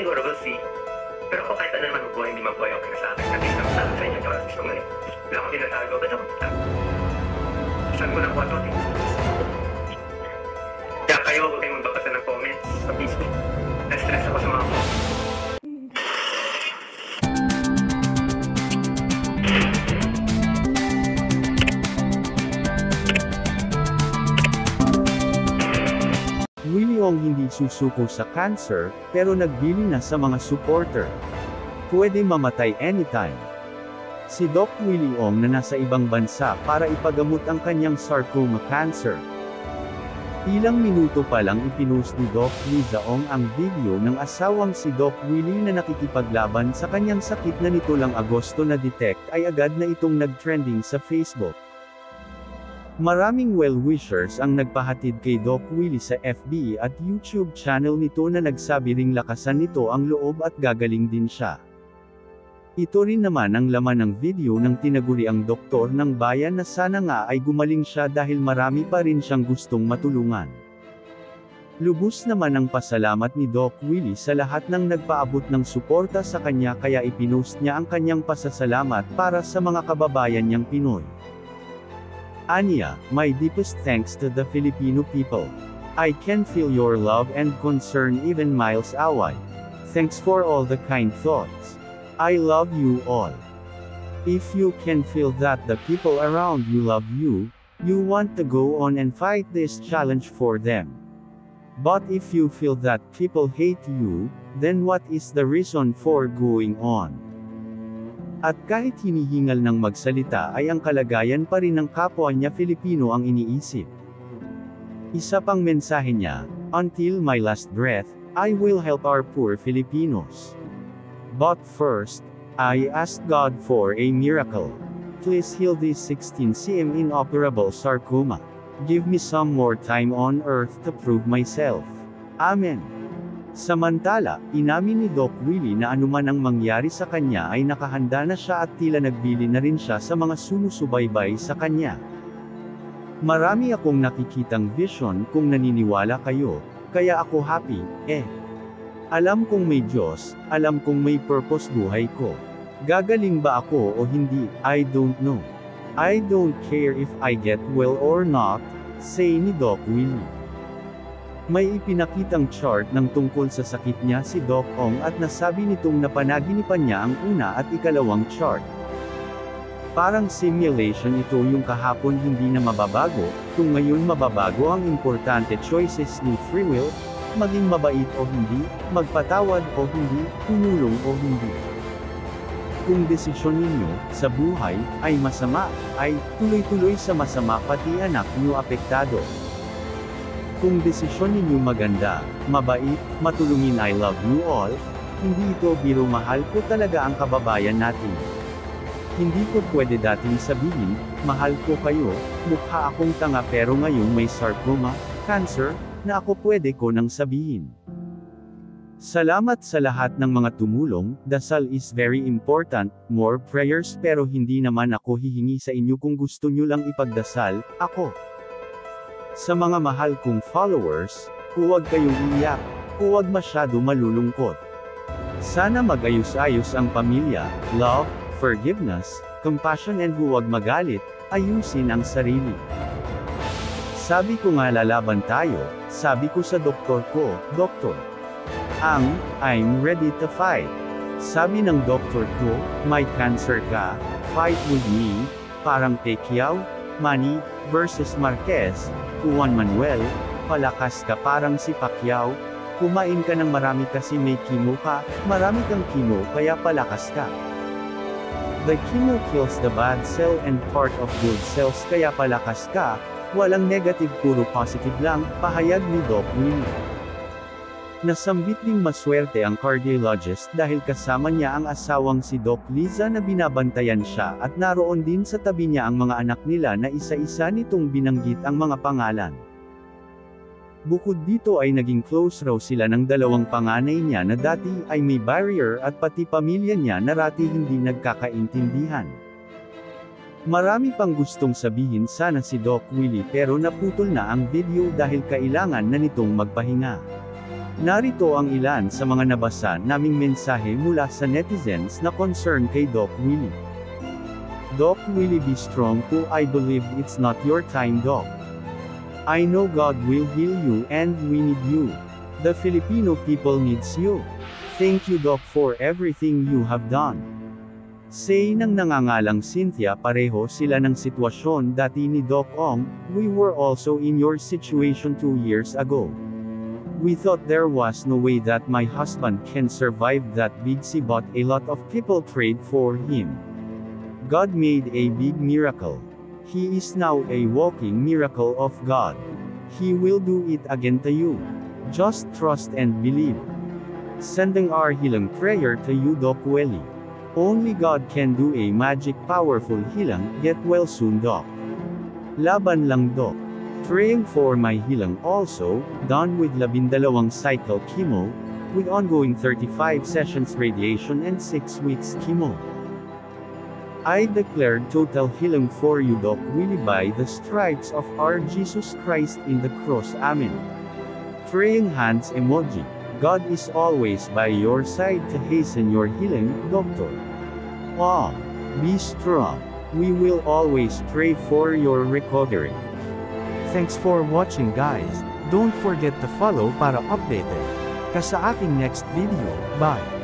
siguro, we'll see. Pero kung kahit ano naman mabuhay, hindi mabuhay, okay na sa akin. At least naman sa inyo, ito, gusto nga eh. Wala akong tinatago, ba't ako kita? Saan ko lang po ito, kaya kayo, huwag kayong magbabasa ng comments sa Facebook. Na-stress ako sa mga comments. Willie Ong hindi susuko sa cancer, pero nagbili na sa mga supporter. Pwede mamatay anytime. Si Doc Willie Ong na nasa ibang bansa para ipagamot ang kanyang sarcoma cancer. Ilang minuto pa lang ipinost ni Doc Liza Ong ang video ng asawang si Doc Willie na nakikipaglaban sa kanyang sakit na nito lang Agosto na detect ay agad na itong nag-trending sa Facebook. Maraming well-wishers ang nagpahatid kay Doc Willie sa FB at YouTube channel nito na nagsabi ring lakasan nito ang loob at gagaling din siya. Ito rin naman ang laman ng video ng tinaguri ang doktor ng bayan na sana nga ay gumaling siya dahil marami pa rin siyang gustong matulungan. Lubos naman ang pasalamat ni Doc Willie sa lahat ng nagpaabot ng suporta sa kanya kaya ipinost niya ang kanyang pasasalamat para sa mga kababayan niyang Pinoy. Anya, my deepest thanks to the Filipino people. I can feel your love and concern even miles away. Thanks for all the kind thoughts. I love you all. If you can feel that the people around you love you, you want to go on and fight this challenge for them. But if you feel that people hate you, then what is the reason for going on? At kahit hinihingal ng magsalita ay ang kalagayan pa rin ng kapwa niya Filipino ang iniisip. Isa pang mensahe niya, until my last breath, I will help our poor Filipinos. But first, I ask God for a miracle. Please heal this 16 cm inoperable sarcoma. Give me some more time on earth to prove myself. Amen. Samantala, inamin ni Doc Willie na anuman ang mangyari sa kanya ay nakahanda na siya at tila nagbili na rin siya sa mga sumusubaybay sa kanya. Marami akong nakikitang vision kung naniniwala kayo, kaya ako happy, Alam kong may Diyos, alam kong may purpose buhay ko. Gagaling ba ako o hindi, I don't know. I don't care if I get well or not, say ni Doc Willie. May ipinakitang chart ng tungkol sa sakit niya si Doc Ong at nasabi nitong napanaginipan niya ang una at ikalawang chart. Parang simulation ito yung kahapon hindi na mababago, kung ngayon mababago ang importante choices ni free will, maging mabait o hindi, magpatawad o hindi, tumulong o hindi. Kung desisyon ninyo, sa buhay, ay masama, ay tuloy-tuloy sa masama pati anak niyo apektado. Kung desisyon ninyo maganda, mabait, matulungin I love you all, hindi ito biro mahal ko talaga ang kababayan natin. Hindi ko pwede dating sabihin, mahal ko kayo, mukha akong tanga pero ngayong may sarcoma, cancer, na ako pwede ko nang sabihin. Salamat sa lahat ng mga tumulong, dasal is very important, more prayers pero hindi naman ako hihingi sa inyo kung gusto nyo lang ipagdasal, ako. Sa mga mahal kong followers, huwag kayong iiyak, huwag masyado malulungkot. Sana magayos-ayos ang pamilya, love, forgiveness, compassion and huwag magalit, ayusin ang sarili. Sabi ko nga lalaban tayo, sabi ko sa doktor ko, Doktor. I'm ready to fight. Sabi ng doktor ko, may cancer ka, fight with me, parang Pacquiao, Manny, versus Marquez, Juan Manuel, palakas ka parang si Pacquiao, kumain ka ng marami kasi may chemo ka, marami kang chemo kaya palakas ka. The chemo kills the bad cell and part of good cells kaya palakas ka, walang negative puro positive lang, pahayag ni Doc Willie. Nasambit ding maswerte ang cardiologist dahil kasama niya ang asawang si Doc Liza na binabantayan siya at naroon din sa tabi niya ang mga anak nila na isa-isa nitong binanggit ang mga pangalan. Bukod dito ay naging close raw sila ng dalawang panganay niya na dati ay may barrier at pati pamilya niya na rati hindi nagkakaintindihan. Marami pang gustong sabihin sana si Doc Willie pero naputol na ang video dahil kailangan na nitong magpahinga. Narito ang ilan sa mga nabasa naming mensahe mula sa netizens na concern kay Doc Willie. Doc Willie, be strong too. I believe it's not your time, Doc. I know God will heal you and we need you. The Filipino people needs you. Thank you, Doc, for everything you have done. Say ng nangangalang Cynthia, pareho sila ng sitwasyon dati ni Doc Ong. We were also in your situation 2 years ago. We thought there was no way that my husband can survive that big sea, but a lot of people prayed for him. God made a big miracle. He is now a walking miracle of God. He will do it again to you. Just trust and believe. Sending our healing prayer to you, Doc Willie. Only God can do a magic powerful healing. Get well soon, Doc. Laban lang, Doc. Praying for my healing also, done with 12 cycle chemo, with ongoing 35 sessions radiation and 6 weeks chemo. I declared total healing for you, Doc Willie, by the stripes of our Jesus Christ in the cross. Amen. Praying hands emoji. God is always by your side to hasten your healing, Doctor. Be strong. We will always pray for your recovery. Thanks for watching, guys. Don't forget to follow para updated ka sa aking next video. Bye!